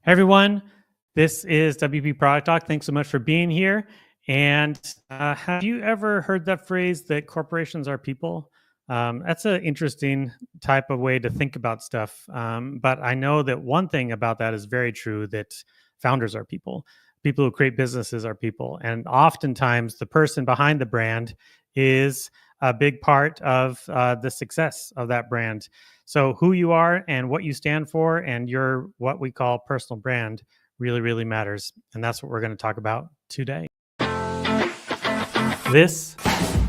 Hey everyone, this is WP Product Talk. Thanks so much for being here. And have you ever heard that phrase that corporations are people? That's an interesting type of way to think about stuff. But I know that one thing about that is very true, that founders are people. People who create businesses are people. And oftentimes the person behind the brand is a big part of the success of that brand. So who you are and what you stand for and your what we call personal brand really, really matters. And that's what we're going to talk about today. This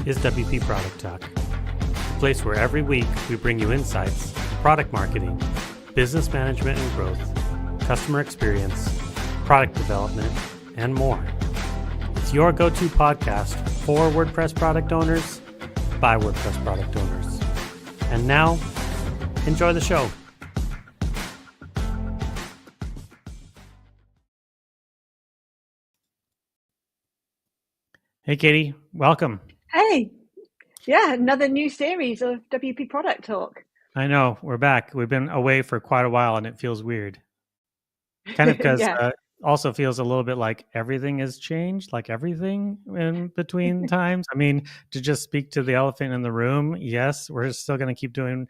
is WP Product Talk, a place where every week we bring you insights in product marketing, business management and growth, customer experience, product development, and more. It's your go-to podcast for WordPress product owners by WordPress product owners. And now, enjoy the show. Hey, Katie, welcome. Hey, yeah, another new series of WP Product Talk. I know, we're back. We've been away for quite a while and it feels weird. Kind of because Yeah. Also feels a little bit like everything has changed, like everything in between times. I mean, to just speak to the elephant in the room, yes, we're still going to keep doing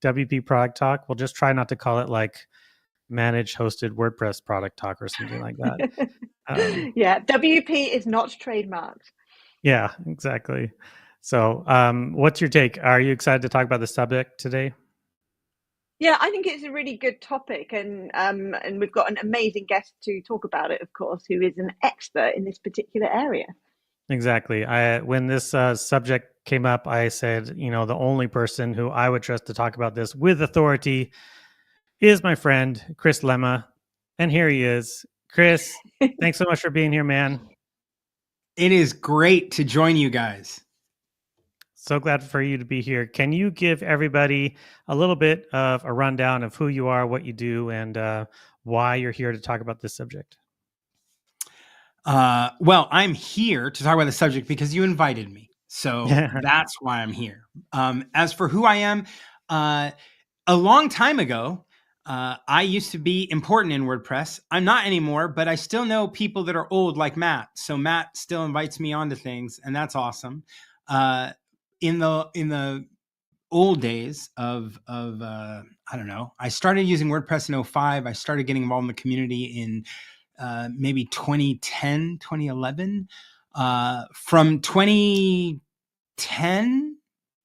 WP Product Talk. We'll just try not to call it like managed hosted WordPress Product Talk or something like that. Yeah, WP is not trademarked. Yeah, exactly. So what's your take? Are you excited to talk about the subject today? Yeah, I think it's a really good topic, and we've got an amazing guest to talk about it, of course, who is an expert in this particular area. Exactly. When this subject came up, I said, the only person who I would trust to talk about this with authority is my friend, Chris Lemma. And here he is. Chris, thanks so much for being here, man. It is great to join you guys. So glad for you to be here. Can you give everybody a little bit of a rundown of who you are, what you do, and why you're here to talk about this subject? Well, I'm here to talk about the subject because you invited me. So that's why I'm here. As for who I am, a long time ago, I used to be important in WordPress. I'm not anymore, but I still know people that are old like Matt. So Matt still invites me onto things, and that's awesome. In the old days of I don't know, I started using WordPress in 2005. I started getting involved in the community in maybe 2010, 2011. From 2010,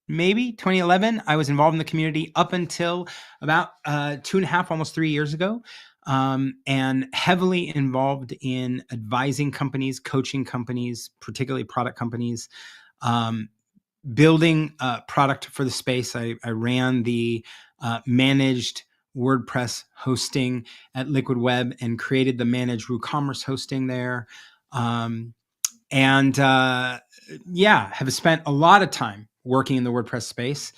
maybe 2011, I was involved in the community up until about 2.5, almost 3 years ago. And heavily involved in advising companies, coaching companies, particularly product companies, building a product for the space. I ran the managed WordPress hosting at Liquid Web and created the managed WooCommerce hosting there. Have spent a lot of time working in the WordPress space.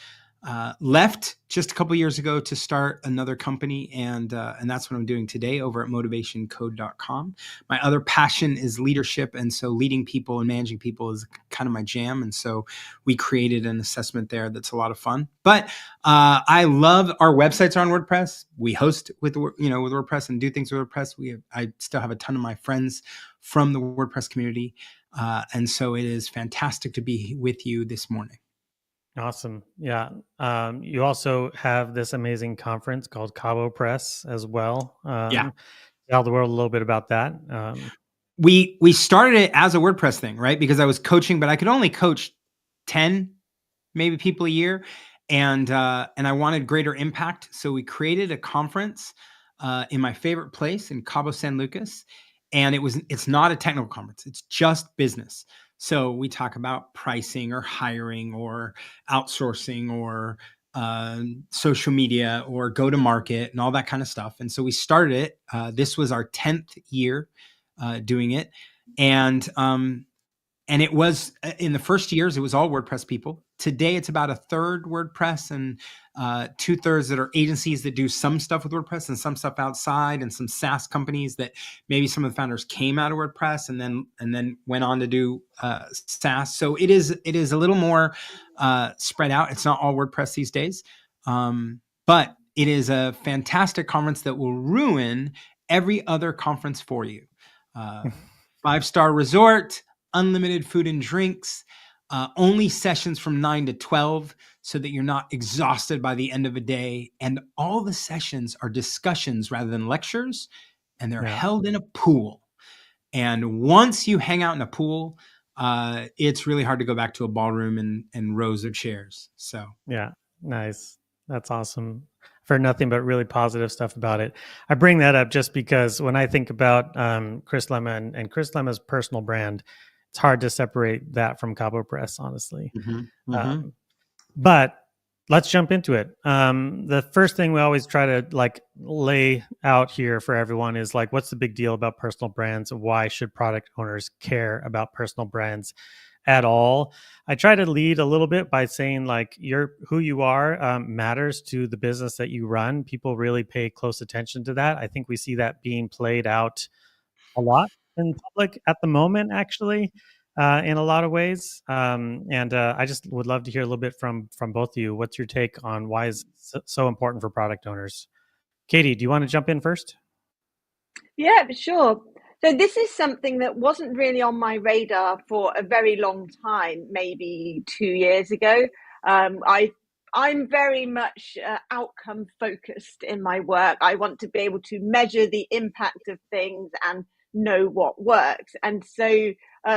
Left just a couple years ago to start another company, and that's what I'm doing today over at motivationcode.com. My other passion is leadership, and so leading people and managing people is kind of my jam. And so we created an assessment there that's a lot of fun. But I love our websites are on WordPress. We host with WordPress and do things with WordPress. I still have a ton of my friends from the WordPress community, and so it is fantastic to be with you this morning. Awesome. Yeah. You also have this amazing conference called Cabo Press as well. Tell the world a little bit about that. We started it as a WordPress thing, right? Because I was coaching, but I could only coach 10 maybe people a year. And I wanted greater impact. So we created a conference in my favorite place in Cabo San Lucas. And it's not a technical conference. It's just business. So we talk about pricing or hiring or outsourcing or social media or go to market and all that kind of stuff. And so we started it. This was our 10th year doing it. And it was in the first years, it was all WordPress people. Today, it's about a third WordPress and 2/3 that are agencies that do some stuff with WordPress and some stuff outside, and some SaaS companies that maybe some of the founders came out of WordPress and then went on to do SaaS. So it is a little more spread out. It's not all WordPress these days, but it is a fantastic conference that will ruin every other conference for you. 5-star resort, unlimited food and drinks, only sessions from 9 to 12 so that you're not exhausted by the end of a day. And all the sessions are discussions rather than lectures, and they're held in a pool. And once you hang out in a pool, it's really hard to go back to a ballroom and rows of chairs. So yeah, nice. That's awesome. I've heard nothing but really positive stuff about it. I bring that up just because when I think about Chris Lemma and Chris Lemma's personal brand, it's hard to separate that from Cabo Press, honestly. But let's jump into it. The first thing we always try to like lay out here for everyone is like, what's the big deal about personal brands? Why should product owners care about personal brands at all? I try to lead a little bit by saying like who you are matters to the business that you run. People really pay close attention to that. I think we see that being played out a lot in public at the moment, actually, in a lot of ways. And I just would love to hear a little bit from both of you. What's your take on why is it so important for product owners? Katie, do you want to jump in first? Yeah, for sure. So this is something that wasn't really on my radar for a very long time, maybe 2 years ago. I'm very much outcome focused in my work. I want to be able to measure the impact of things and know what works. And so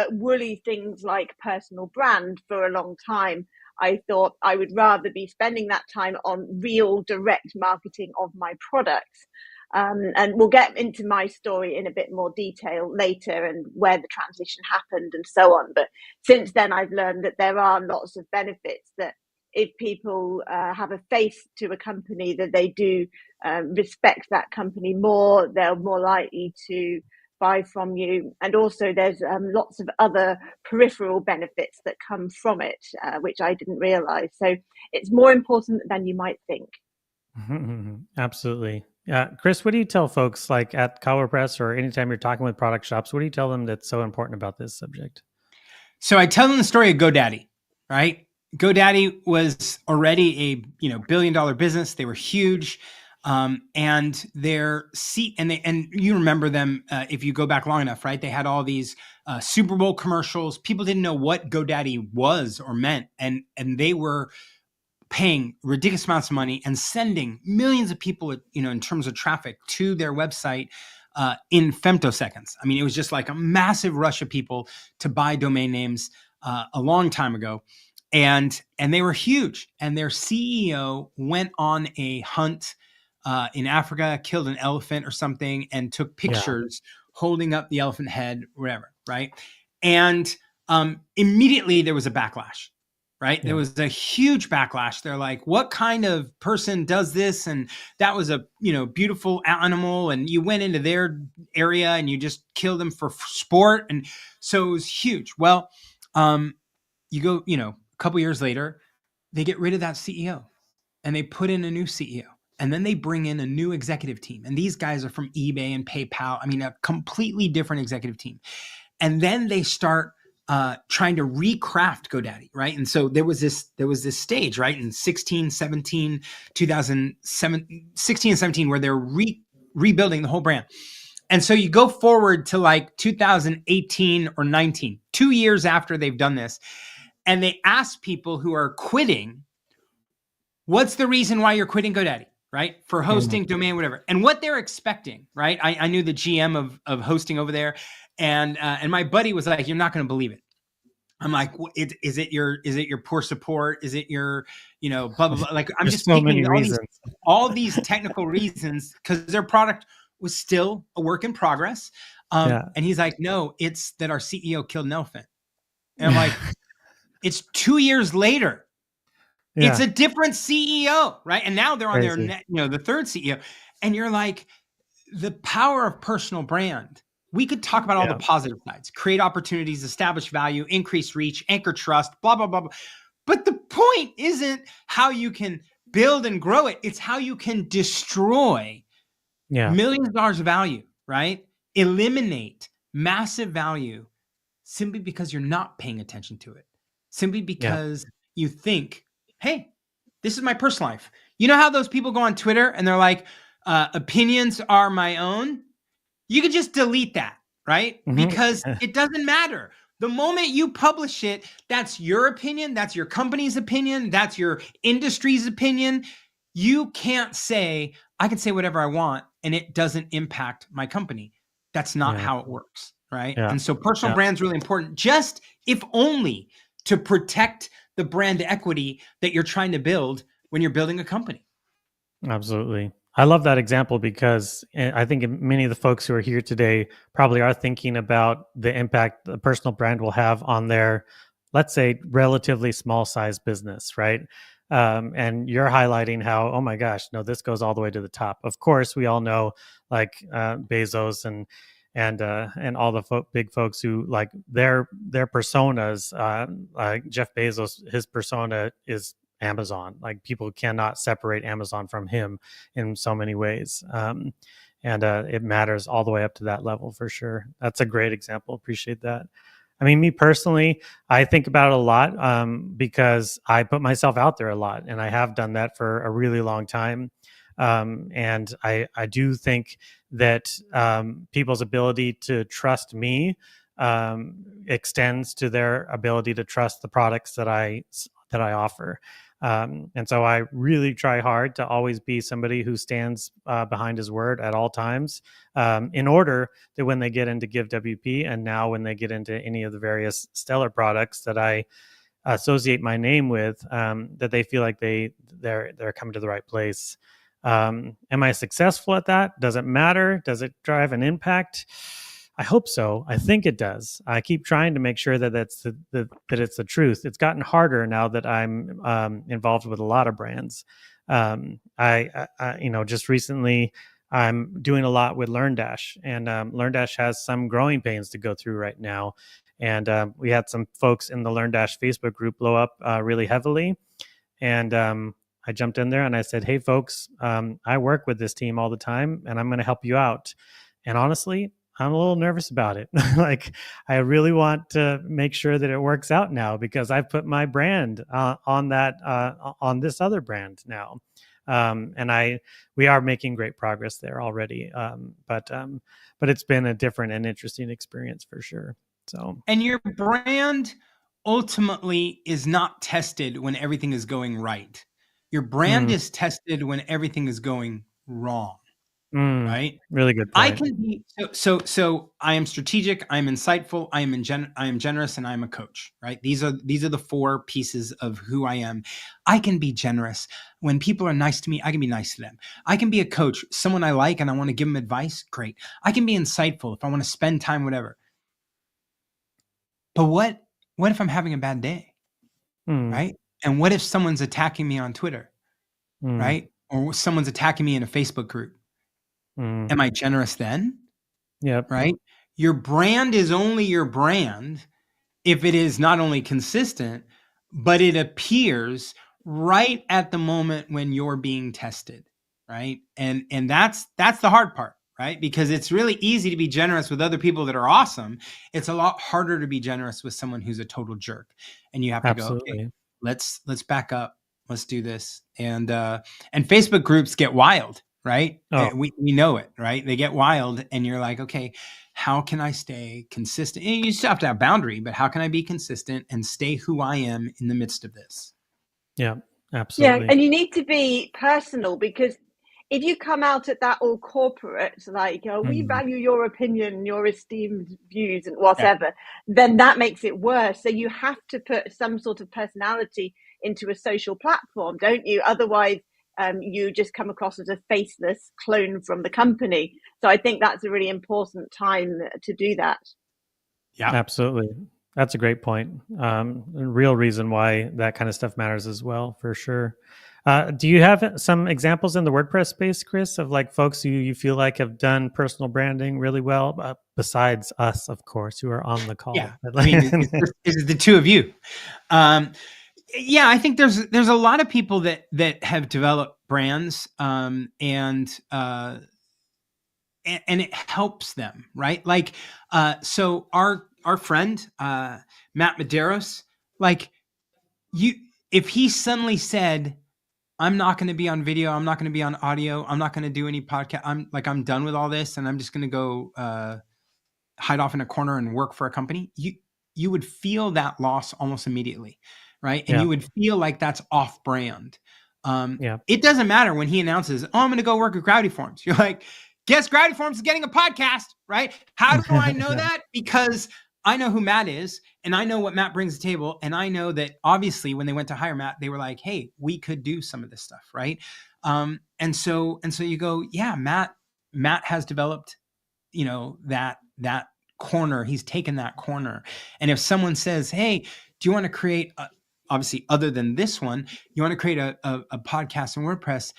woolly things like personal brand for a long time, I thought I would rather be spending that time on real direct marketing of my products. And we'll get into my story in a bit more detail later and where the transition happened and so on. But since then, I've learned that there are lots of benefits that if people have a face to a company, that they do respect that company more, they're more likely to buy from you. And also there's lots of other peripheral benefits that come from it, which I didn't realize. So it's more important than you might think. Absolutely. Chris, what do you tell folks like at Cabo Press or anytime you're talking with product shops? What do you tell them that's so important about this subject? So I tell them the story of GoDaddy, right? GoDaddy was already a billion-dollar business. They were huge, and their seat and you remember them if you go back long enough, right? They had all these Super Bowl commercials. People didn't know what GoDaddy was or meant, and they were paying ridiculous amounts of money and sending millions of people, in terms of traffic to their website in femtoseconds. I mean, it was just like a massive rush of people to buy domain names a long time ago. And they were huge. And their CEO went on a hunt in Africa, killed an elephant or something, and took pictures holding up the elephant head, whatever, right? And immediately there was a backlash, right? Yeah. There was a huge backlash. They're like, what kind of person does this? And that was a beautiful animal, and you went into their area and you just killed them for sport. And so it was huge. Well, you go, a couple years later, they get rid of that CEO and they put in a new CEO. And then they bring in a new executive team. And these guys are from eBay and PayPal. I mean, a completely different executive team. And then they start trying to recraft GoDaddy, right? And so there was this stage, right, in 16 and 17, where they're rebuilding the whole brand. And so you go forward to like 2018 or 19, 2 years after they've done this, and they ask people who are quitting, what's the reason why you're quitting GoDaddy, right? For hosting, domain, whatever. And what they're expecting, right? I knew the GM of hosting over there, and my buddy was like, you're not going to believe it. I'm like, is it your poor support? Is it your, blah, blah, blah. Like, I'm just so many reasons. all these technical reasons, because their product was still a work in progress. And he's like, no, it's that our CEO killed an elephant. And I'm like, it's 2 years later. Yeah. It's a different CEO, right? And now they're on their, the third CEO. And you're like, the power of personal brand. We could talk about all the positive sides, create opportunities, establish value, increase reach, anchor trust, blah, blah, blah, blah. But the point isn't how you can build and grow it. It's how you can destroy millions of dollars of value, right? Eliminate massive value simply because you're not paying attention to it. Simply because you think, hey, this is my personal life. You know how those people go on Twitter and they're like, opinions are my own? you could just delete that, right? Because Yeah. it doesn't matter. The moment you publish it, that's your opinion, that's your company's opinion, that's your industry's opinion. You can't say, I can say whatever I want and it doesn't impact my company. That's not Yeah. how it works, right? Yeah. And so personal Yeah. brand's really important, just if only to protect the brand equity that you're trying to build when you're building a company. Absolutely. I love that example because I think many of the folks who are here today probably are thinking about the impact the personal brand will have on their, let's say, relatively small size business, right? And you're highlighting how, oh my gosh, no, this goes all the way to the top. Of course, we all know like Bezos and all the big folks who like their personas. Like Jeff Bezos, his persona is Amazon. Like people cannot separate Amazon from him in so many ways. And it matters all the way up to that level for sure. That's a great example. Appreciate that. I mean, me personally, I think about it a lot because I put myself out there a lot, and I have done that for a really long time. And I do think that people's ability to trust me extends to their ability to trust the products that I offer. And so I really try hard to always be somebody who stands behind his word at all times, in order that when they get into Give WP and now when they get into any of the various Stellar products that I associate my name with, that they feel like they're coming to the right place. Am I successful at that? Does it matter? Does it drive an impact? I hope so. I think it does. I keep trying to make sure that that it's the truth. It's gotten harder now that I'm involved with a lot of brands. Just recently I'm doing a lot with LearnDash, and LearnDash has some growing pains to go through right now. And we had some folks in the LearnDash Facebook group blow up really heavily, and I jumped in there and I said, "Hey, folks, I work with this team all the time, and I'm going to help you out." And honestly, I'm a little nervous about it. Like, I really want to make sure that it works out now because I've put my brand on this other brand now, and we are making great progress there already. But it's been a different and interesting experience for sure. So, and your brand ultimately is not tested when everything is going right. Your brand is tested when everything is going wrong. Right? Really good I point. can be so I am strategic, I'm insightful, I am generous, and I'm a coach, right? These are the four pieces of who I am. I can be generous. When people are nice to me, I can be nice to them. I can be a coach, someone I like and I want to give them advice, great. I can be insightful if I want to spend time, whatever. But what if I'm having a bad day? Right? And what if someone's attacking me on Twitter? Right? Or someone's attacking me in a Facebook group? Am I generous then? Yep. Right? Your brand is only your brand if it is not only consistent, but it appears right at the moment when you're being tested, right? And that's the hard part, right? Because it's really easy to be generous with other people that are awesome. It's a lot harder to be generous with someone who's a total jerk. And you have to Absolutely. go, okay, let's back up. Let's do this. And Facebook groups get wild, right? Oh. We know it, right? They get wild and you're like, okay, how can I stay consistent? And you still have to have boundary, but how can I be consistent and stay who I am in the midst of this? Yeah, absolutely. Yeah, and you need to be personal because if you come out at that all corporate, like, we value your opinion, your esteemed views and whatever, then that makes it worse. So you have to put some sort of personality into a social platform, don't you? Otherwise, you just come across as a faceless clone from the company. So I think that's a really important time to do that. Yeah, absolutely. That's a great point. A real reason why that kind of stuff matters as well, for sure. Do you have some examples in the WordPress space, Chris, of like folks who you feel like have done personal branding really well, besides us, of course, who are on the call? Yeah, I mean, it's the two of you. Yeah, I think there's a lot of people that have developed brands, and it helps them, right? Like, so our friend Matt Medeiros, like if he suddenly said, I'm not going to be on video. I'm not going to be on audio. I'm not going to do any podcast. I'm done with all this, and I'm just going to go hide off in a corner and work for a company. You would feel that loss almost immediately, right? And you would feel like that's off brand. It doesn't matter when he announces, "Oh, I'm going to go work at Gravity Forms." You're like, "Guess Gravity Forms is getting a podcast, right?" How do I know that? Because I know who Matt is, and I know what Matt brings to the table, and I know that obviously when they went to hire Matt, they were like, "Hey, we could do some of this stuff," right? And so you go, "Yeah, Matt has developed, that corner. He's taken that corner." And if someone says, "Hey, do you want to create obviously other than this one, you want to create a podcast in WordPress?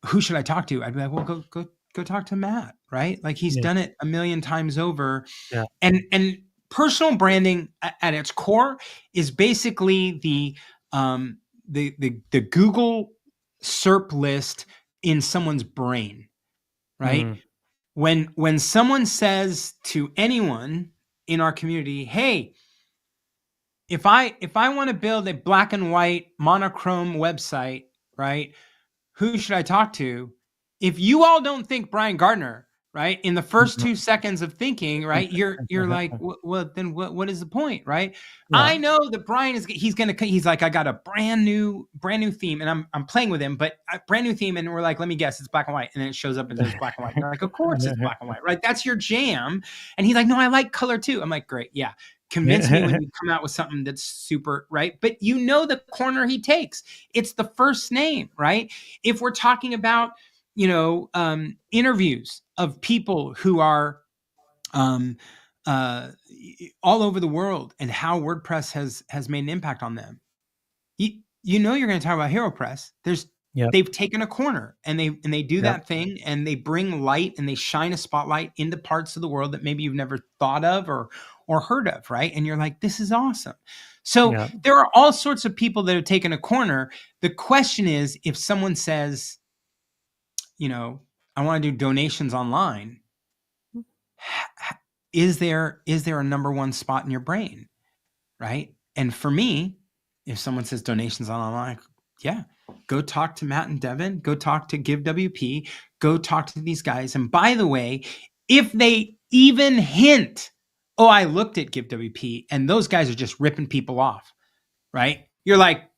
Who should I talk to?" I'd be like, "Well, go talk to Matt," right? Like he's done it a million times over. Yeah. And personal branding at its core is basically the Google SERP list in someone's brain, right? When someone says to anyone in our community, "Hey, if I want to build a black and white monochrome website, right? Who should I talk to?" If you all don't think Brian Gardner, right, in the first 2 seconds of thinking, right, you're like, well, then what is the point, right? Yeah. I know that Brian he's like, "I got a brand new theme," and I'm playing with him, but a brand new theme, and we're like, "Let me guess, it's black and white," and then it shows up and there's black and white. And you're like, "Of course it's black and white, right? That's your jam." And he's like, "No, I like color too." I'm like, "Great, yeah." Convince me when you come out with something that's super, right? But you know the corner he takes. It's the first name, right? If we're talking about, interviews of people who are all over the world and how WordPress has made an impact on them, you're going to talk about HeroPress. They've taken a corner and they do that thing, and they bring light and they shine a spotlight into parts of the world that maybe you've never thought of or heard of, right? And you're like, "This is awesome." So there are all sorts of people that have taken a corner. The question is, if someone says, "I want to do donations online," is there a number one spot in your brain, right? And for me, if someone says donations online, yeah, go talk to Matt and Devin, go talk to Give WP, go talk to these guys. And by the way, if they even hint, "Oh, I looked at Give WP and those guys are just ripping people off," right? You're like,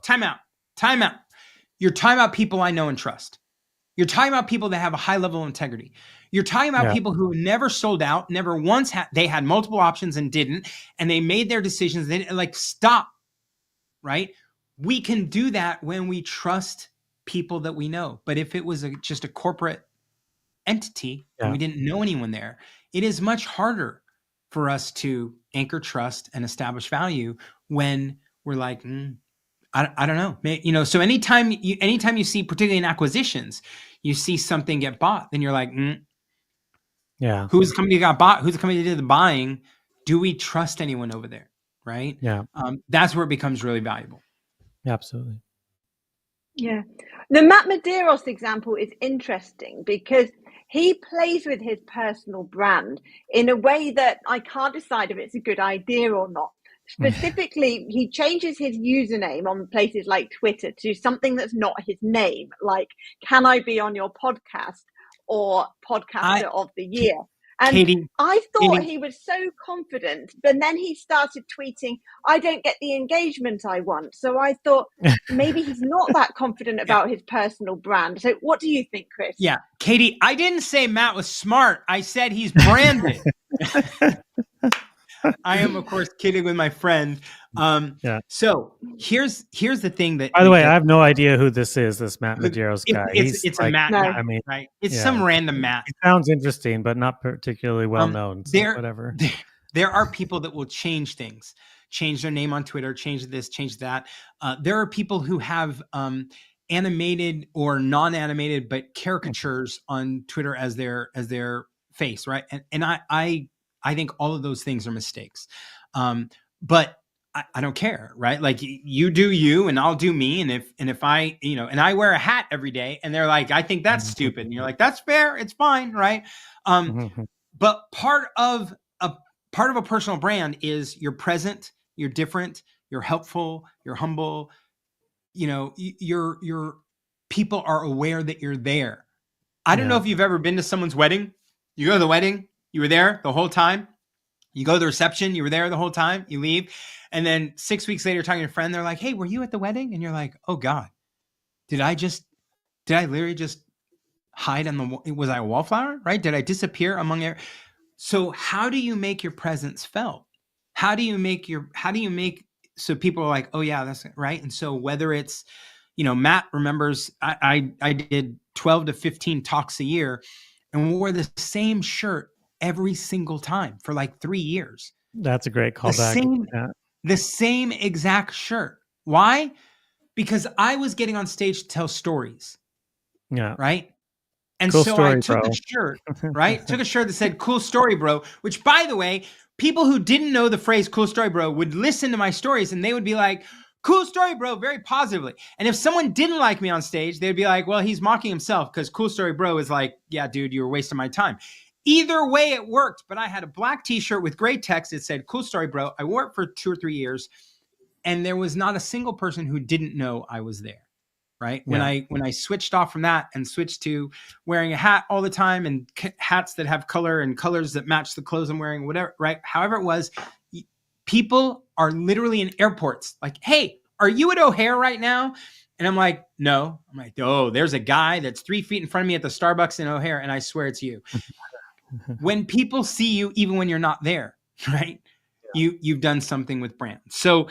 time out. You're talking about people I know and trust. You're talking about people that have a high level of integrity. You're talking about people who never sold out, never once they had multiple options and didn't, and they made their decisions. They like, stop, right? We can do that when we trust people that we know. But if it was just a corporate entity and we didn't know anyone there, it is much harder for us to anchor trust and establish value when we're like, I don't know. So anytime you see, particularly in acquisitions, you see something get bought, then you're like, who's the company that got bought? Who's the company that did the buying? Do we trust anyone over there? Right? Yeah. That's where it becomes really valuable. Absolutely. Yeah. The Matt Medeiros example is interesting because he plays with his personal brand in a way that I can't decide if it's a good idea or not. Specifically, he changes his username on places like Twitter to something that's not his name, like "Can I be on your podcast?" or "Podcaster of the Year." And Katie, I thought he was so confident, but then he started tweeting, "I don't get the engagement I want." So I thought maybe he's not that confident about his personal brand. So what do you think, Chris? Yeah, Katie, I didn't say Matt was smart. I said he's branded. I am, of course, kidding with my friend. So here's the thing that. By the way, I have no idea who this is. This Matt Medeiros guy. It's like, a Matt. No. I mean, right? It's some random Matt. It sounds interesting, but not particularly well known. So whatever. There are people that will change things, change their name on Twitter, change this, change that. There are people who have animated or non-animated, but caricatures on Twitter as their face, right? And I think all of those things are mistakes. But I don't care, right? Like, you do you and I'll do me. And if I, and I wear a hat every day and they're like, "I think that's stupid." And you're like, "That's fair. It's fine." Right. But part of a personal brand is you're present, you're different, you're helpful, you're humble, your people are aware that you're there. I don't know if you've ever been to someone's wedding. You go to the wedding, you were there the whole time. You go to the reception, you were there the whole time, you leave. And then 6 weeks later, talking to your friend, they're like, hey, were you at the wedding? And you're like, oh God, did I literally just hide on was I a wallflower, right? Did I disappear among air? So how do you make your presence felt? How do you make so people are like, oh yeah, that's right. And so whether it's, Matt remembers I did 12 to 15 talks a year and wore the same shirt every single time for like 3 years. That's a great callback. The same exact shirt. Why? Because I was getting on stage to tell stories. Yeah. Right. And cool so story, I took bro. a shirt, right? Took a shirt that said cool story, bro, which by the way, people who didn't know the phrase cool story, bro, would listen to my stories and they would be like, cool story, bro, very positively. And if someone didn't like me on stage, they'd be like, well, he's mocking himself because cool story, bro is like, yeah, dude, you were wasting my time. Either way it worked, but I had a black t-shirt with gray text that said cool story, bro. I wore it for 2 or 3 years and there was not a single person who didn't know I was there. Right. Yeah. When I switched off from that and switched to wearing a hat all the time and hats that have color and colors that match the clothes I'm wearing, whatever, right. However it was, people are literally in airports like, hey, are you at O'Hare right now? And I'm like, no. I'm like, oh, there's a guy that's 3 feet in front of me at the Starbucks in O'Hare. And I swear it's you. When people see you, even when you're not there, right. Yeah. You've done something with brand. So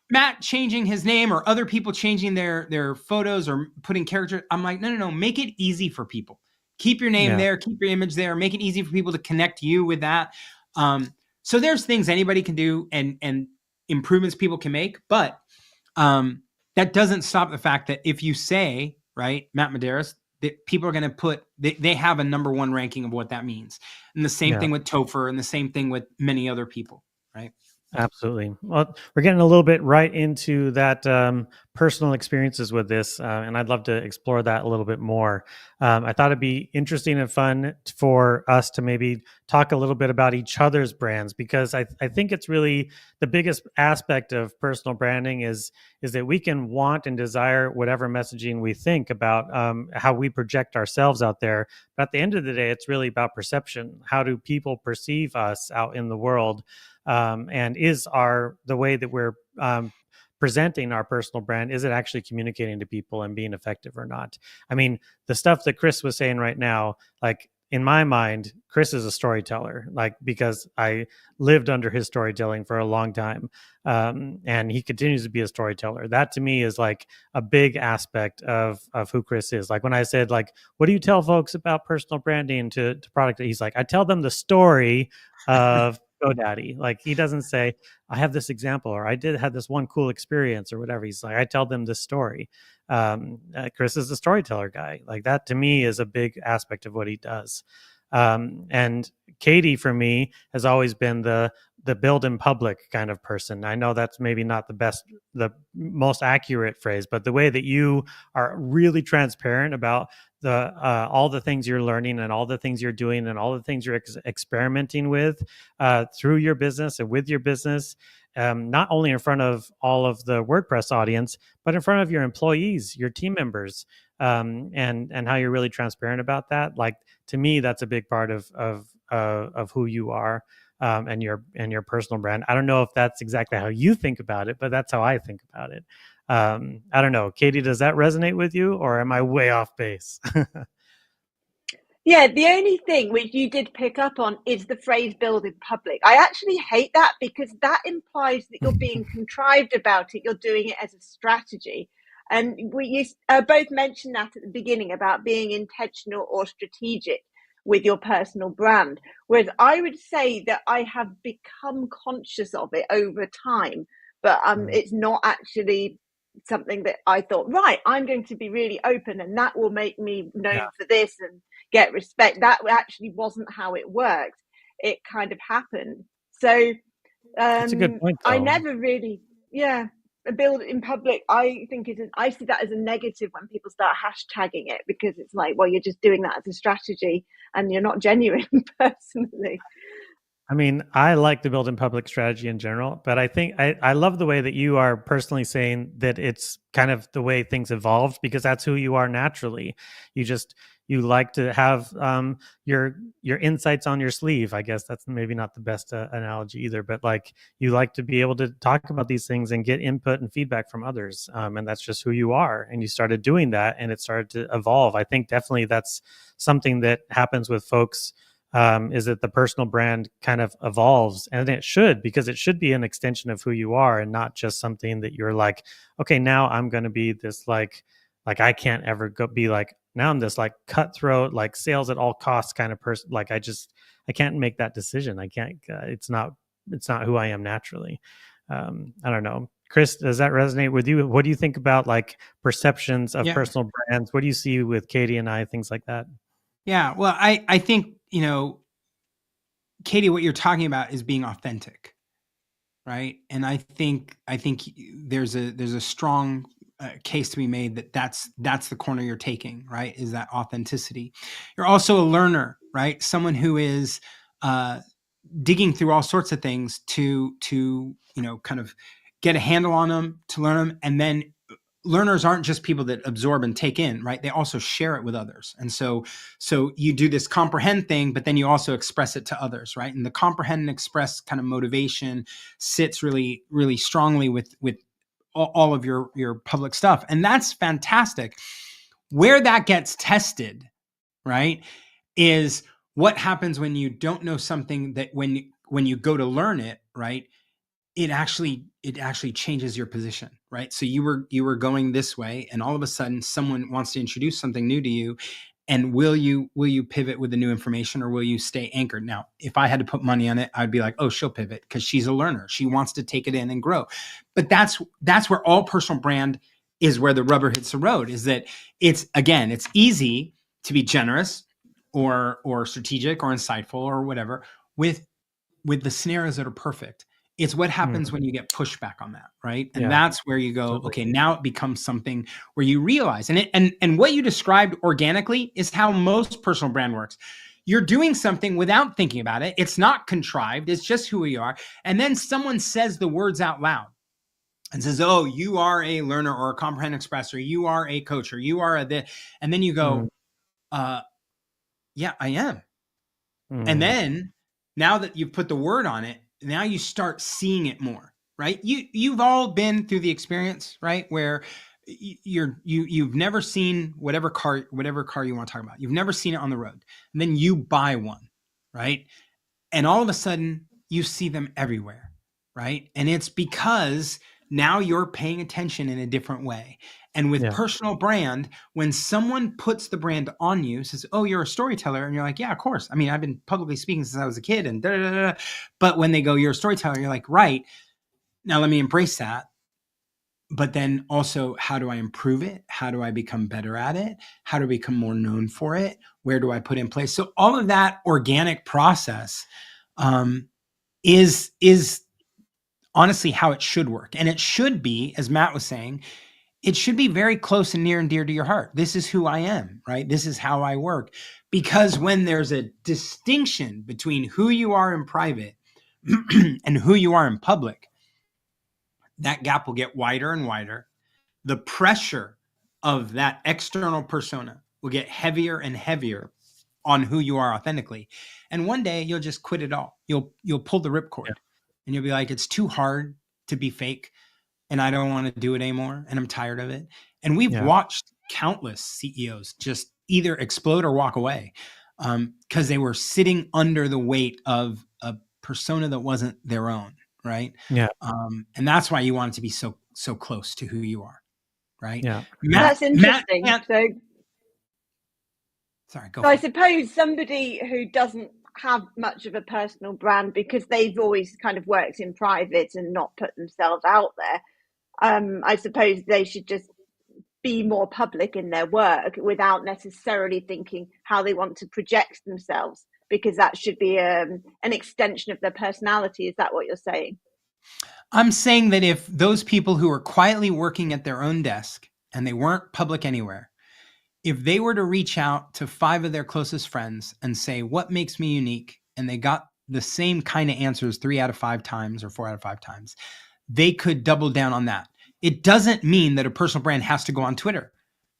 Matt changing his name or other people changing their photos or putting character. I'm like, no, make it easy for people. Keep your name there, keep your image there, make it easy for people to connect you with that. So there's things anybody can do and improvements people can make, but that doesn't stop the fact that if you say, right, Matt Medeiros, that people are going to put, they have a number one ranking of what that means. And the same thing with Topher and the same thing with many other people, right? Absolutely. Well, we're getting a little bit right into that personal experiences with this, and I'd love to explore that a little bit more. I thought it'd be interesting and fun for us to maybe talk a little bit about each other's brands, because I think it's really the biggest aspect of personal branding is that we can want and desire whatever messaging we think about how we project ourselves out there. But at the end of the day, it's really about perception. How do people perceive us out in the world? And is the way that we're presenting our personal brand, is it actually communicating to people and being effective or not? I mean, the stuff that Chris was saying right now, like in my mind, Chris is a storyteller, like because I lived under his storytelling for a long time. And he continues to be a storyteller. That to me is like a big aspect of who Chris is. Like when I said, like, what do you tell folks about personal branding to product? He's like, I tell them the story of GoDaddy. Like he doesn't say, I have this example, or I had this one cool experience or whatever. He's like, I tell them this story. Chris is a storyteller guy. Like that to me is a big aspect of what he does. And Katie for me has always been the build in public kind of person. I know that's maybe not the most accurate phrase, but the way that you are really transparent about all the things you're learning and all the things you're doing and all the things you're experimenting with through your business and with your business, not only in front of all of the WordPress audience, but in front of your employees, your team members, and how you're really transparent about that. Like to me, that's a big part of who you are. And your personal brand. I don't know if that's exactly how you think about it, but that's how I think about it. I don't know, Katie, does that resonate with you, or am I way off base? Yeah, the only thing which you did pick up on is the phrase build in public. I actually hate that because that implies that you're being contrived about it. You're doing it as a strategy. And you both mentioned that at the beginning about being intentional or strategic with your personal brand. Whereas I would say that I have become conscious of it over time, but it's not actually something that I thought, right, I'm going to be really open and that will make me known for this and get respect. That actually wasn't how it worked. It kind of happened. So that's a good point, though. I never really, build in public. I think I see that as a negative when people start hashtagging it, because it's like, well, you're just doing that as a strategy and you're not genuine personally. I mean, I like the build in public strategy in general, but I think I love the way that you are personally saying that it's kind of the way things evolved, because that's who you are naturally. You just, you like to have your insights on your sleeve. I guess that's maybe not the best analogy either, but like you like to be able to talk about these things and get input and feedback from others, and that's just who you are. And you started doing that, and it started to evolve. I think definitely that's something that happens with folks, is that the personal brand kind of evolves, and it should, because it should be an extension of who you are and not just something that you're like, okay, now I'm going to be this like I can't ever go be like, now I'm this like cutthroat, like sales at all costs kind of person. Like I can't make that decision. I can't, it's not who I am naturally. I don't know. Chris, does that resonate with you? What do you think about like perceptions of personal brands? What do you see with Katie and I, things like that? Yeah. Well, I think, Katie, what you're talking about is being authentic, right? And I think there's a strong case to be made that that's the corner you're taking, right? Is that authenticity. You're also a learner, right? Someone who is digging through all sorts of things to kind of get a handle on them, to learn them. And then learners aren't just people that absorb and take in, right? They also share it with others. And so you do this comprehend thing, but then you also express it to others, right? And the comprehend and express kind of motivation sits really, really strongly with all of your public stuff. And that's fantastic. Where that gets tested, right, is what happens when you don't know something that when you go to learn it, right, it actually changes your position, right? So you were going this way, and all of a sudden someone wants to introduce something new to you. And will you pivot with the new information, or will you stay anchored? Now, if I had to put money on it, I'd be like, oh, she'll pivot because she's a learner. She wants to take it in and grow. But that's where all personal brand is, where the rubber hits the road, is that it's easy to be generous or strategic or insightful or whatever with the scenarios that are perfect. It's what happens when you get pushback on that, right? And that's where you go, okay, now it becomes something where you realize, and what you described organically is how most personal brand works. You're doing something without thinking about it. It's not contrived. It's just who we are. And then someone says the words out loud and says, oh, you are a learner or a comprehend expressor, you are a coach, or you are and then you go, yeah, I am. And then now that you've put the word on it, now you start seeing it more, right? You've all been through the experience, right? Where you've never seen whatever car you want to talk about. You've never seen it on the road. And then you buy one, right? And all of a sudden you see them everywhere, right? And it's because now you're paying attention in a different way. And with personal brand, when someone puts the brand on you, says, oh, you're a storyteller. And you're like, yeah, of course. I mean, I've been publicly speaking since I was a kid and da, da, da, da. But when they go, you're a storyteller, you're like, right, now let me embrace that. But then also, how do I improve it? How do I become better at it? How do I become more known for it? Where do I put in place? So all of that organic process is honestly how it should work. And it should be, as Matt was saying, it should be very close and near and dear to your heart. This is who I am, right? This is how I work. Because when there's a distinction between who you are in private and who you are in public, that gap will get wider and wider. The pressure of that external persona will get heavier and heavier on who you are authentically. And one day you'll just quit it all. You'll pull the ripcord and you'll be like, it's too hard to be fake. And I don't want to do it anymore. And I'm tired of it. And we've watched countless CEOs just either explode or walk away because they were sitting under the weight of a persona that wasn't their own, right? Yeah. And that's why you want it to be so close to who you are, right? Yeah. That's interesting. Sorry, go. So I suppose somebody who doesn't have much of a personal brand because they've always kind of worked in private and not put themselves out there, I suppose they should just be more public in their work without necessarily thinking how they want to project themselves, because that should be an extension of their personality. Is that what you're saying? I'm saying that if those people who are quietly working at their own desk and they weren't public anywhere, if they were to reach out to 5 of their closest friends and say, what makes me unique? And they got the same kind of answers 3 out of 5 times or 4 out of 5 times, they could double down on that. It doesn't mean that a personal brand has to go on Twitter.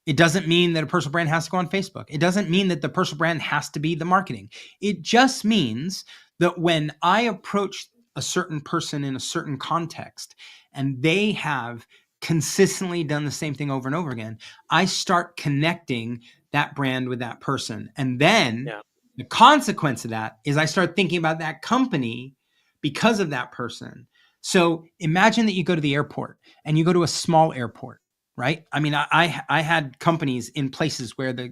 It doesn't mean that a personal brand has to go on Facebook. It doesn't mean that the personal brand has to be the marketing. It just means that when I approach a certain person in a certain context and they have consistently done the same thing over and over again, I start connecting that brand with that person. And then the consequence of that is I start thinking about that company because of that person. So imagine that you go to the airport and you go to a small airport, right? I mean, I had companies in places where the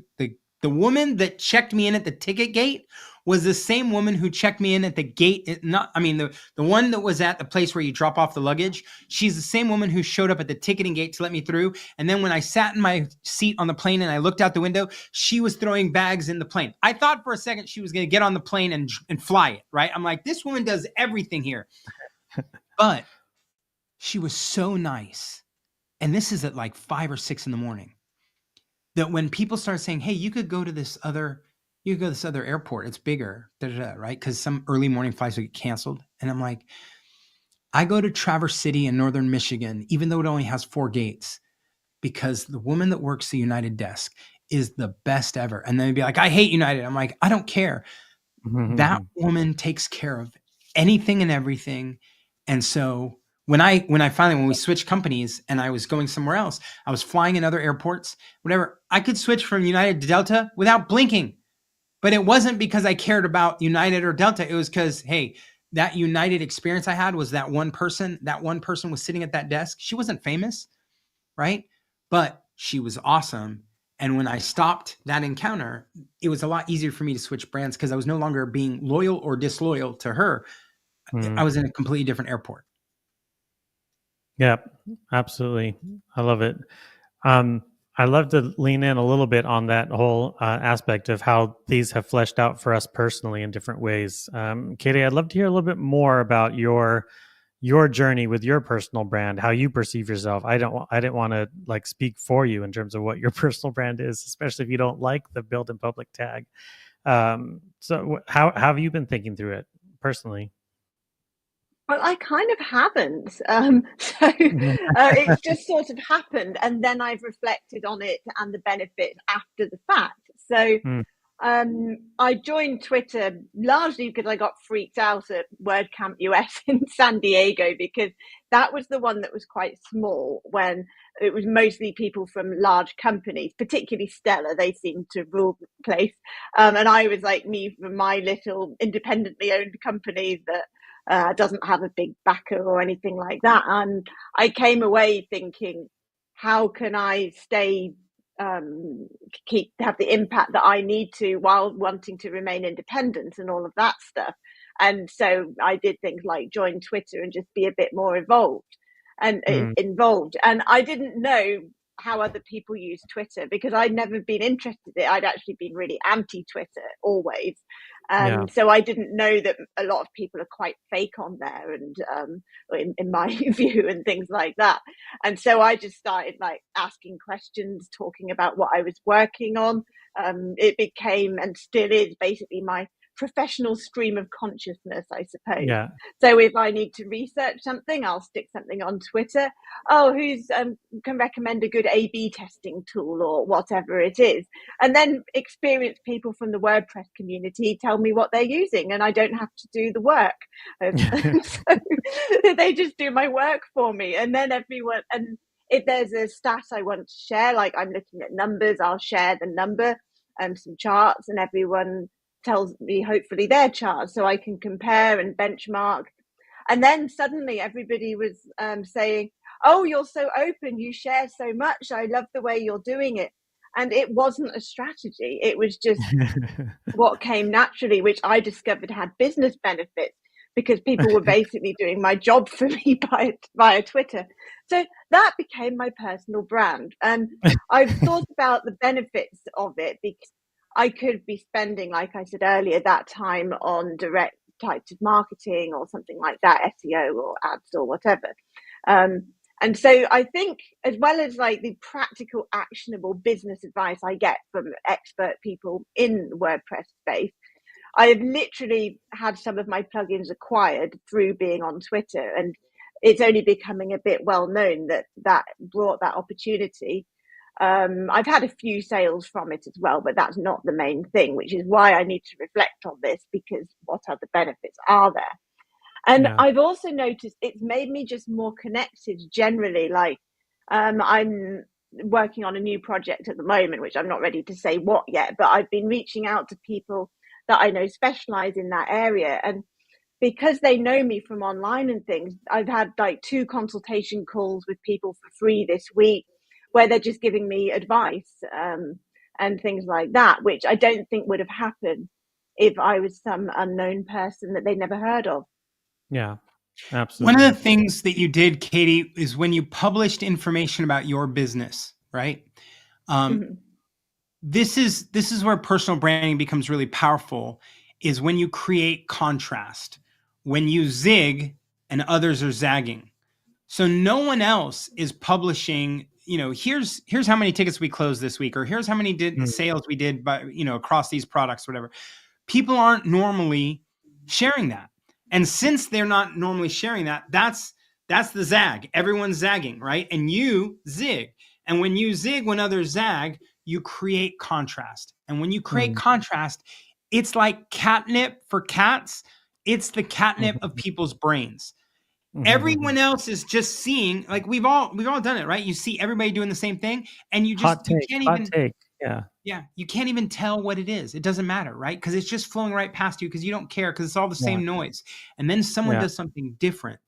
woman that checked me in at the ticket gate was the same woman who checked me in at the gate. The one that was at the place where you drop off the luggage. She's the same woman who showed up at the ticketing gate to let me through. And then when I sat in my seat on the plane and I looked out the window, she was throwing bags in the plane. I thought for a second she was going to get on the plane and fly it, right? I'm like, this woman does everything here. But she was so nice. And this is at like 5 or 6 in the morning, that when people start saying, hey, you could go to this other airport, it's bigger, right? Because some early morning flights would get canceled. And I'm like, I go to Traverse City in northern Michigan, even though it only has 4 gates, because the woman that works the United desk is the best ever. And then they'd be like, I hate United. I'm like, I don't care. That woman takes care of anything and everything. And so when we switched companies and I was going somewhere else, I was flying in other airports, whatever, I could switch from United to Delta without blinking. But it wasn't because I cared about United or Delta. It was because, hey, that United experience I had was that one person was sitting at that desk. She wasn't famous, right? But she was awesome. And when I stopped that encounter, it was a lot easier for me to switch brands because I was no longer being loyal or disloyal to her. I was in a completely different airport. Yeah, absolutely. I love it. I love to lean in a little bit on that whole aspect of how these have fleshed out for us personally in different ways. Katie, I'd love to hear a little bit more about your journey with your personal brand, how you perceive yourself. I didn't want to like speak for you in terms of what your personal brand is, especially if you don't like the build in public tag. So how have you been thinking through it personally? Well, I kind of haven't. It's just sort of happened. And then I've reflected on it and the benefits after the fact. So I joined Twitter largely because I got freaked out at WordCamp US in San Diego, because that was the one that was quite small, when it was mostly people from large companies, particularly Stellar. They seemed to rule the place. And I was like me from my little independently owned company that doesn't have a big backer or anything like that. And I came away thinking, how can I have the impact that I need to while wanting to remain independent and all of that stuff. And so I did things like join Twitter and just be a bit more involved. And I didn't know how other people use Twitter because I'd never been interested in it. I'd actually been really anti-Twitter always. So I didn't know that a lot of people are quite fake on there, and in my view, and things like that. And so I just started like asking questions, talking about what I was working on. It became, and still is, basically my professional stream of consciousness, I suppose. Yeah. So if I need to research something, I'll stick something on Twitter. Oh, who's can recommend a good A/B testing tool or whatever it is, and then experienced people from the WordPress community tell me what they're using, and I don't have to do the work. So they just do my work for me, and then everyone. And if there's a stat I want to share, like I'm looking at numbers, I'll share the number and some charts, and everyone tells me hopefully their charts so I can compare and benchmark. And then suddenly everybody was saying, oh, you're so open, you share so much, I love the way you're doing it. And it wasn't a strategy, it was just what came naturally, which I discovered had business benefits because people were basically doing my job for me via Twitter. So that became my personal brand. And I've thought about the benefits of it because I could be spending, like I said earlier, that time on direct types of marketing or something like that, SEO or ads or whatever. And so I think, as well as like the practical, actionable business advice I get from expert people in the WordPress space, I have literally had some of my plugins acquired through being on Twitter, and it's only becoming a bit well known that brought that opportunity. I've had a few sales from it as well, but that's not the main thing, which is why I need to reflect on this, because what other benefits are there? And Yeah. I've also noticed it's made me just more connected generally. Like, I'm working on a new project at the moment, which I'm not ready to say what yet, but I've been reaching out to people that I know specialize in that area. And because they know me from online and things, I've had like 2 consultation calls with people for free this week, where they're just giving me advice, and things like that, which I don't think would have happened if I was some unknown person that they never heard of. Yeah, One absolutely. of the things that you did, Katie, is when you published information about your business, right? Mhm. This is where personal branding becomes really powerful, is when you create contrast, when you zig and others are zagging. So no one else is publishing, here's how many tickets we closed this week, or here's how many sales we did by, across these products, whatever. People aren't normally sharing that. And since they're not normally sharing that, that's the zag. Everyone's zagging, right? And you zig. And when you zig, when others zag, you create contrast. And when you create contrast, it's like catnip for cats. It's the catnip of people's brains. Everyone else is just seeing, like we've all done it, right? You see everybody doing the same thing, and you Hot can't even take. Yeah. yeah, you can't even tell what it is. It doesn't matter, right? Because it's just flowing right past you, because you don't care, because it's all the same noise. And then someone does something different.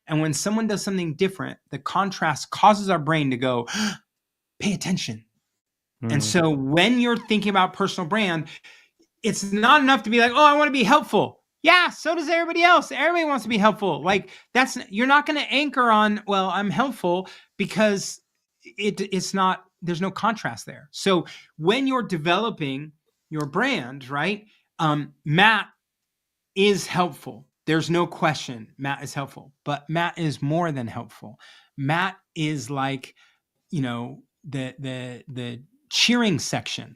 And when someone does something different, the contrast causes our brain to go, pay attention. And so when you're thinking about personal brand, it's not enough to be like, oh, I want to be helpful. Yeah, so does everybody else. Everybody wants to be helpful. Like you're not going to anchor on, well, I'm helpful, because it's not, there's no contrast there. So when you're developing your brand, right? Matt is helpful. There's no question. Matt is helpful, but Matt is more than helpful. Matt is like, the cheering section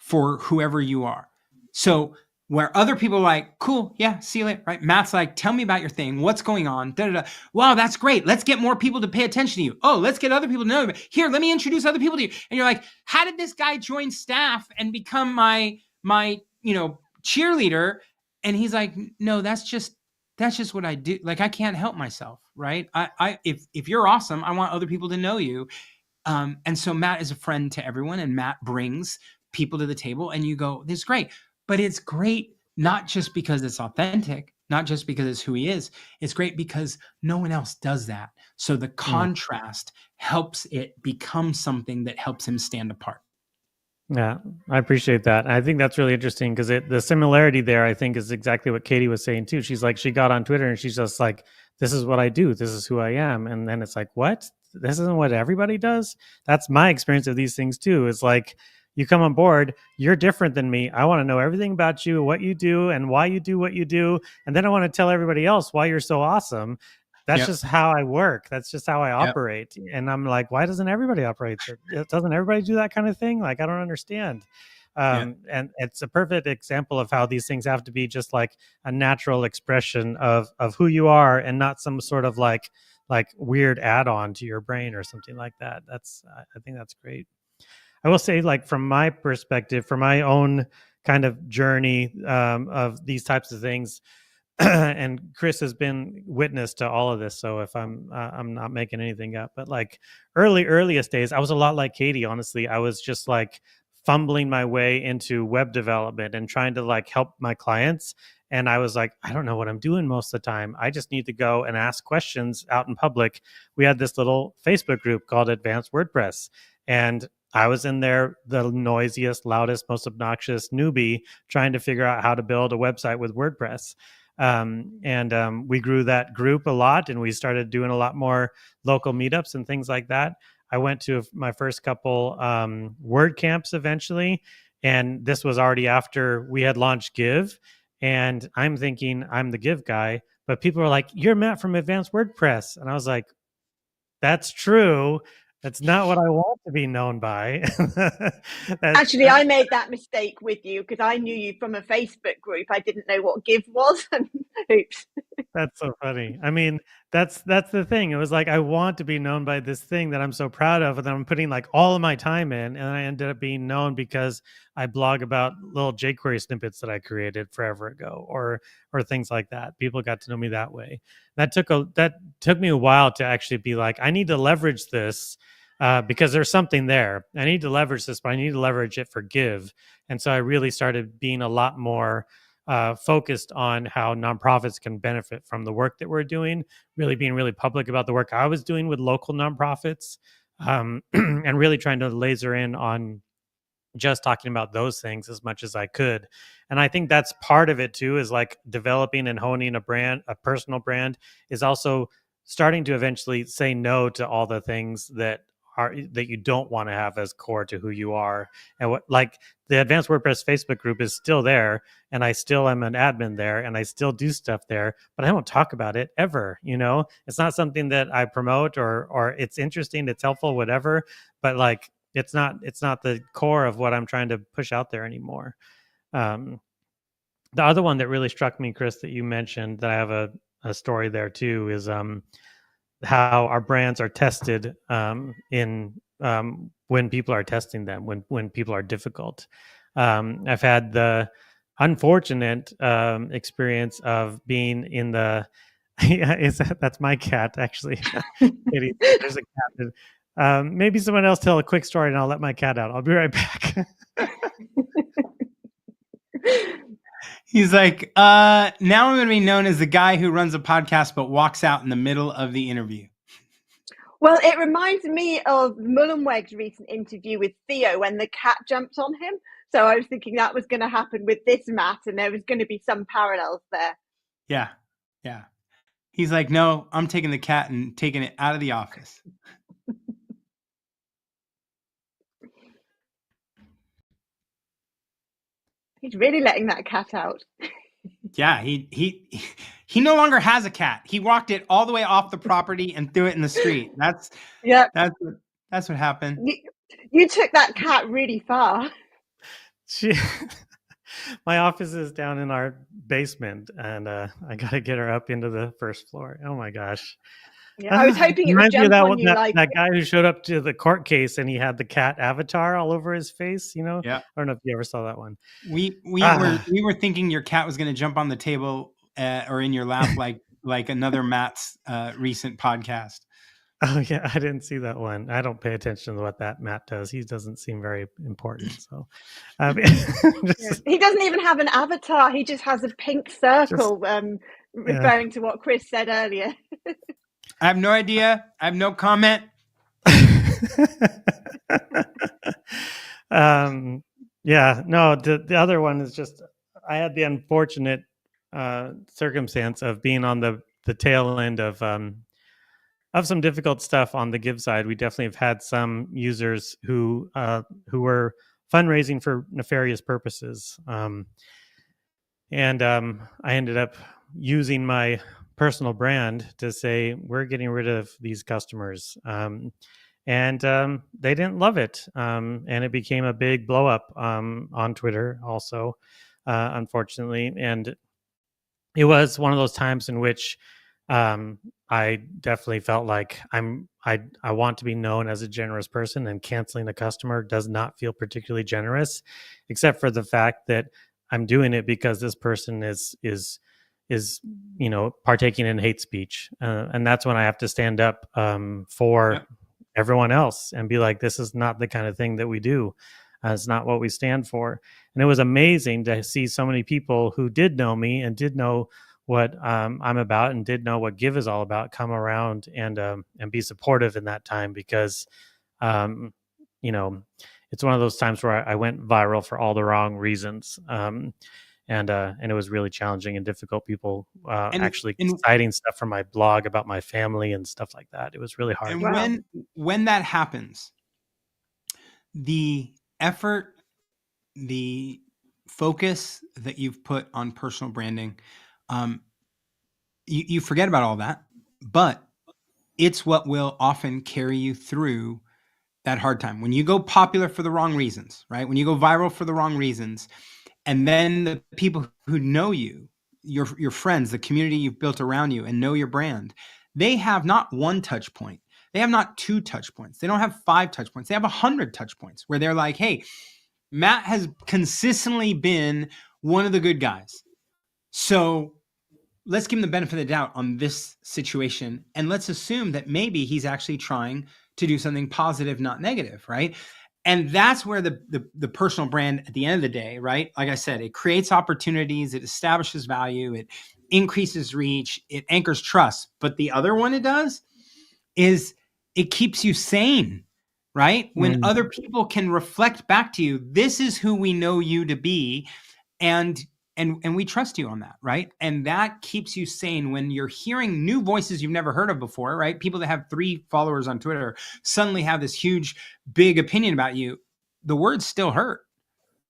for whoever you are. So where other people are like, cool, yeah, see you later, right? Matt's like, tell me about your thing. What's going on? Da, da, da. Wow, that's great. Let's get more people to pay attention to you. Oh, let's get other people to know you. Here, let me introduce other people to you. And you're like, how did this guy join staff and become my cheerleader? And he's like, no, that's just what I do. Like, I can't help myself, right? If you're awesome, I want other people to know you. And so Matt is a friend to everyone, and Matt brings people to the table, and you go, this is great. But it's great not just because it's authentic, not just because it's who he is. It's great because no one else does that. So the contrast helps it become something that helps him stand apart. Yeah, I appreciate that. I think that's really interesting, because the similarity there, I think, is exactly what Katie was saying too. She's like, she got on Twitter and she's just like, this is what I do. This is who I am. And then it's like, what? This isn't what everybody does? That's my experience of these things too. It's like, you come on board, you're different than me. I want to know everything about you, what you do, and why you do what you do. And then I want to tell everybody else why you're so awesome. That's just how I work. That's just how I operate. And I'm like, why doesn't everybody operate? Doesn't everybody do that kind of thing? Like, I don't understand. And it's a perfect example of how these things have to be just like a natural expression of who you are, and not some sort of like weird add-on to your brain or something like that. I think that's great. I will say, like, from my perspective, from my own kind of journey of these types of things, and Chris has been witness to all of this. So if I'm not making anything up, but like earliest days, I was a lot like Katie. Honestly, I was just like fumbling my way into web development and trying to like help my clients. And I was like, I don't know what I'm doing most of the time. I just need to go and ask questions out in public. We had this little Facebook group called Advanced WordPress, and I was in there, the noisiest, loudest, most obnoxious newbie, trying to figure out how to build a website with WordPress. We grew that group a lot, and we started doing a lot more local meetups and things like that. I went to my first couple WordCamps eventually, and this was already after we had launched Give. And I'm thinking I'm the Give guy, but people are like, "You're Matt from Advanced WordPress," and I was like, "That's true." That's not what I want to be known by. Actually, I made that mistake with you because I knew you from a Facebook group. I didn't know what Give was. Oops. That's so funny. I mean, that's the thing. It was like I want to be known by this thing that I'm so proud of, and then I'm putting like all of my time in, and I ended up being known because I blog about little jQuery snippets that I created forever ago, or things like that. People got to know me that way. That took me a while to actually be like, I need to leverage this because there's something there. I need to leverage this, but I need to leverage it for Give. And so I really started being a lot more focused on how nonprofits can benefit from the work that we're doing, really being really public about the work I was doing with local nonprofits, and really trying to laser in on just talking about those things as much as I could. And I think that's part of it too, is like developing and honing a brand, a personal brand, is also starting to eventually say no to all the things that you don't want to have as core to who you are. And what, like, the Advanced WordPress Facebook group is still there, and I still am an admin there, and I still do stuff there, but I don't talk about it ever. It's not something that I promote, or it's interesting, it's helpful, whatever, but like it's not the core of what I'm trying to push out there anymore. The other one that really struck me, Chris, that you mentioned, that I have a story there too, is how our brands are tested in when people are testing them, when people are difficult. I've had the unfortunate experience of being in the that's my cat, actually. There's a cat. Maybe someone else tell a quick story and I'll let my cat out. I'll be right back. He's like, now I'm going to be known as the guy who runs a podcast but walks out in the middle of the interview. Well, it reminds me of Mullenweg's recent interview with Theo when the cat jumps on him. So I was thinking that was going to happen with this, Matt, and there was going to be some parallels there. Yeah. He's like, no, I'm taking the cat and taking it out of the office. He's really letting that cat out. Yeah, he no longer has a cat. He walked it all the way off the property and threw it in the street. That's what happened. You took that cat really far. My office is down in our basement, and I got to get her up into the first floor. Oh my gosh. Yeah, I was hoping it would jump on you like that guy who showed up to the court case and he had the cat avatar all over his face. Yeah. I don't know if you ever saw that one. We were thinking your cat was going to jump on the table or in your lap like another Matt's recent podcast. Oh yeah, I didn't see that one. I don't pay attention to what that Matt does. He doesn't seem very important. So he doesn't even have an avatar. He just has a pink circle, referring to what Chris said earlier. I have no idea. I have no comment. The other one is just, I had the unfortunate circumstance of being on the tail end of some difficult stuff on the Give side. We definitely have had some users who were fundraising for nefarious purposes, and I ended up using my personal brand to say, we're getting rid of these customers. And they didn't love it. And it became a big blow up on Twitter also, unfortunately. And it was one of those times in which I definitely felt like I want to be known as a generous person, and canceling a customer does not feel particularly generous, except for the fact that I'm doing it because this person is partaking in hate speech, and that's when I have to stand up for everyone else and be like, this is not the kind of thing that we do. It's not what we stand for. And it was amazing to see so many people who did know me and did know what I'm about and did know what Give is all about come around and be supportive in that time, because it's one of those times where I went viral for all the wrong reasons. And it was really challenging and difficult. People actually citing stuff from my blog about my family and stuff like that. It was really hard. And when that happens, the effort, the focus that you've put on personal branding, you forget about all that, but it's what will often carry you through that hard time. When you go popular for the wrong reasons, right? When you go viral for the wrong reasons, and then the people who know you, your friends, the community you've built around you and know your brand, they have not one touch point. They have not 2 touch points. They don't have 5 touch points. They have 100 touch points where they're like, hey, Matt has consistently been one of the good guys. So let's give him the benefit of the doubt on this situation. And let's assume that maybe he's actually trying to do something positive, not negative, right? And that's where the personal brand at the end of the day, right? Like I said, it creates opportunities, it establishes value, it increases reach, it anchors trust. But the other one it does is it keeps you sane, right? When other people can reflect back to you, this is who we know you to be. And we trust you on that, right? And that keeps you sane when you're hearing new voices you've never heard of before, right? People that have 3 followers on Twitter suddenly have this huge, big opinion about you. The words still hurt,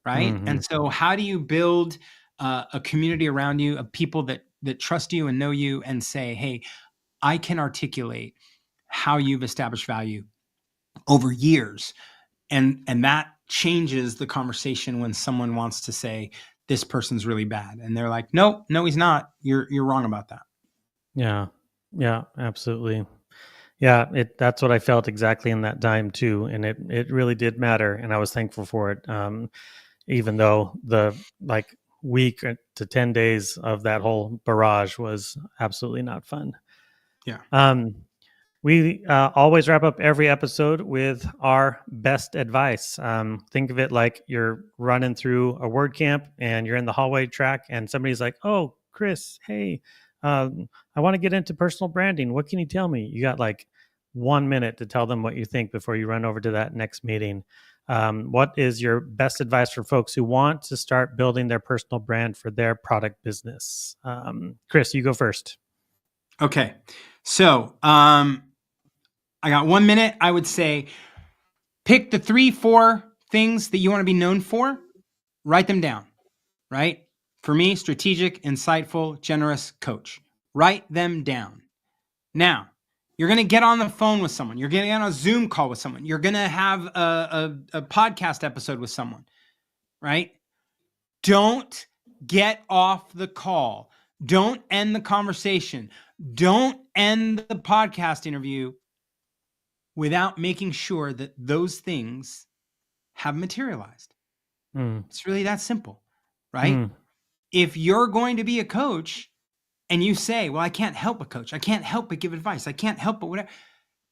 right? And so how do you build a community around you of people that trust you and know you and say, hey, I can articulate how you've established value over years. And that changes the conversation when someone wants to say, this person's really bad. And they're like, no, he's not. You're wrong about that. Yeah. Yeah, absolutely. Yeah, that's what I felt exactly in that time too. And it really did matter. And I was thankful for it. Even though the week to 10 days of that whole barrage was absolutely not fun. Yeah. We always wrap up every episode with our best advice. Think of it like you're running through a WordCamp and you're in the hallway track and somebody's like, oh, Chris, hey, I want to get into personal branding. What can you tell me? You got 1 minute to tell them what you think before you run over to that next meeting. What is your best advice for folks who want to start building their personal brand for their product business? Chris, you go first. Okay. So, I got 1 minute. I would say pick the 3-4 things that you want to be known for, write them down, right? For me, strategic, insightful, generous coach. Write them down. Now, you're going to get on the phone with someone. You're going to get on a Zoom call with someone. You're going to have a podcast episode with someone, right? Don't get off the call. Don't end the conversation. Don't end the podcast interview without making sure that those things have materialized. It's really that simple, right? If you're going to be a coach and you say, well, I can't help but coach. I can't help but give advice. I can't help but whatever.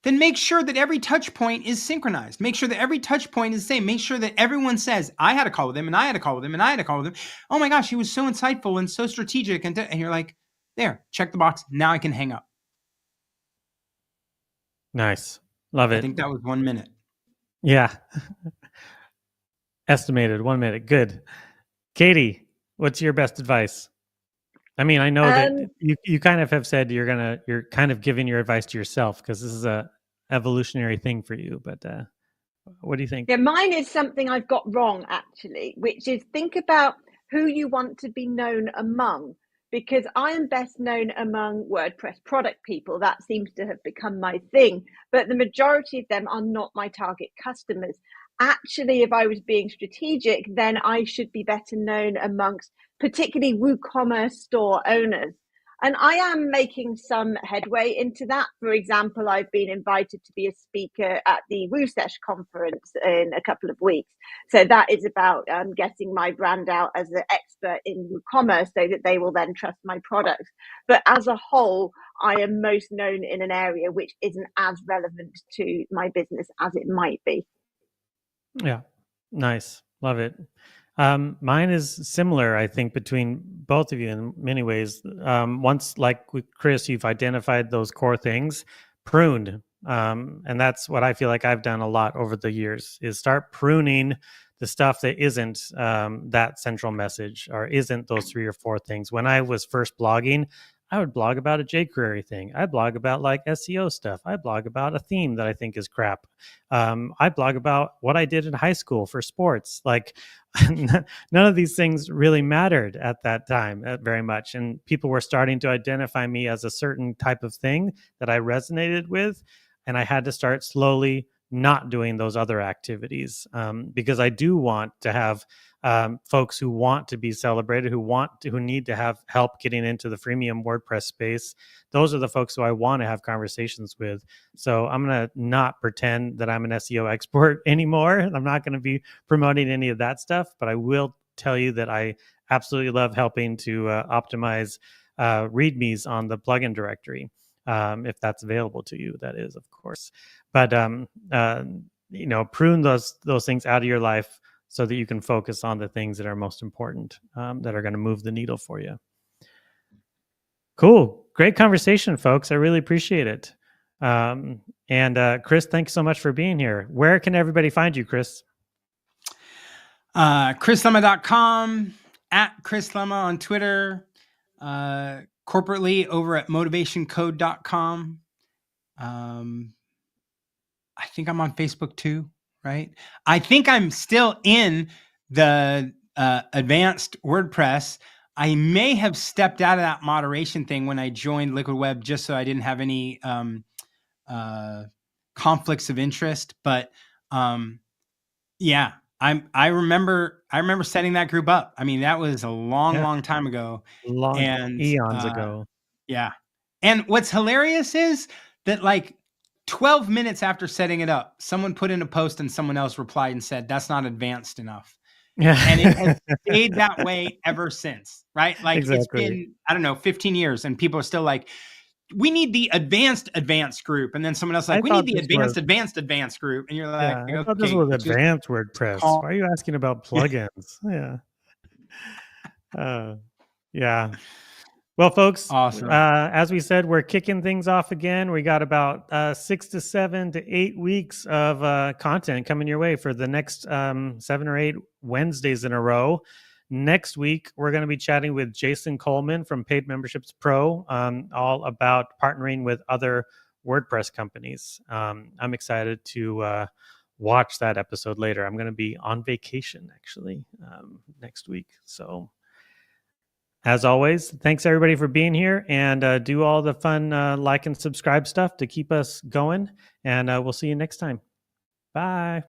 Then make sure that every touch point is synchronized. Make sure that every touch point is the same. Make sure that everyone says, I had a call with him and I had a call with him and I had a call with him. Oh my gosh, he was so insightful and so strategic. And you're like, there, check the box. Now I can hang up. Nice. Love it. I think that was 1 minute. Yeah. Estimated 1 minute. Good. Katie, what's your best advice? I mean, I know that you kind of have said you're kind of giving your advice to yourself because this is a evolutionary thing for you. But what do you think? Yeah, mine is something I've got wrong actually, which is think about who you want to be known among. Because I am best known among WordPress product people. That seems to have become my thing. But the majority of them are not my target customers. Actually, if I was being strategic, then I should be better known amongst particularly WooCommerce store owners. And I am making some headway into that. For example, I've been invited to be a speaker at the WooSesh conference in a couple of weeks. So that is about getting my brand out as an expert in WooCommerce so that they will then trust my products. But as a whole, I am most known in an area which isn't as relevant to my business as it might be. Yeah. Nice. Love it. Mine is similar, I think, between both of you in many ways. Once, like with Chris, you've identified those core things, pruned. And that's what I feel like I've done a lot over the years is start pruning the stuff that isn't that central message or isn't those 3 or 4 things. When I was first blogging, I would blog about a jQuery thing. I'd blog about SEO stuff. I'd blog about a theme that I think is crap. I'd blog about what I did in high school for sports. None of these things really mattered at that time very much. And people were starting to identify me as a certain type of thing that I resonated with. And I had to start slowly not doing those other activities, because I do want to have folks who want to be celebrated, who need to have help getting into the freemium WordPress space. Those are the folks who I want to have conversations with. So I'm going to not pretend that I'm an SEO expert anymore. I'm not going to be promoting any of that stuff, but I will tell you that I absolutely love helping to optimize readmes on the plugin directory, if that's available to you, that is, of course. But prune those things out of your life so that you can focus on the things that are most important, that are going to move the needle for you. Cool. Great conversation, folks. I really appreciate it. And Chris, thanks so much for being here. Where can everybody find you, Chris? ChrisLemma.com, at Chris Lemma on Twitter, corporately over at motivationcode.com. I think I'm on Facebook too, right? I think I'm still in the advanced WordPress. I may have stepped out of that moderation thing when I joined Liquid Web, just so I didn't have any conflicts of interest. But yeah, I remember setting that group up. I mean, that was a long time ago. Eons ago. Yeah. And what's hilarious is that, like, 12 minutes after setting it up, someone put in a post and someone else replied and said, that's not advanced enough. Yeah. And it has stayed that way ever since, right? Like, exactly. It's been, I don't know, 15 years, and people are still like, we need the advanced group. And then someone else like, we need the advanced group. And you're like, yeah, I thought this was advanced WordPress. Why are you asking about plugins? Yeah. Well, folks, awesome. As we said, we're kicking things off again. We got about 6 to 7 to 8 weeks of content coming your way for the next 7 or 8 Wednesdays in a row. Next week, we're going to be chatting with Jason Coleman from Paid Memberships Pro, all about partnering with other WordPress companies. I'm excited to watch that episode later. I'm going to be on vacation, actually, next week. So, as always, thanks everybody for being here, and do all the fun like and subscribe stuff to keep us going. And we'll see you next time. Bye.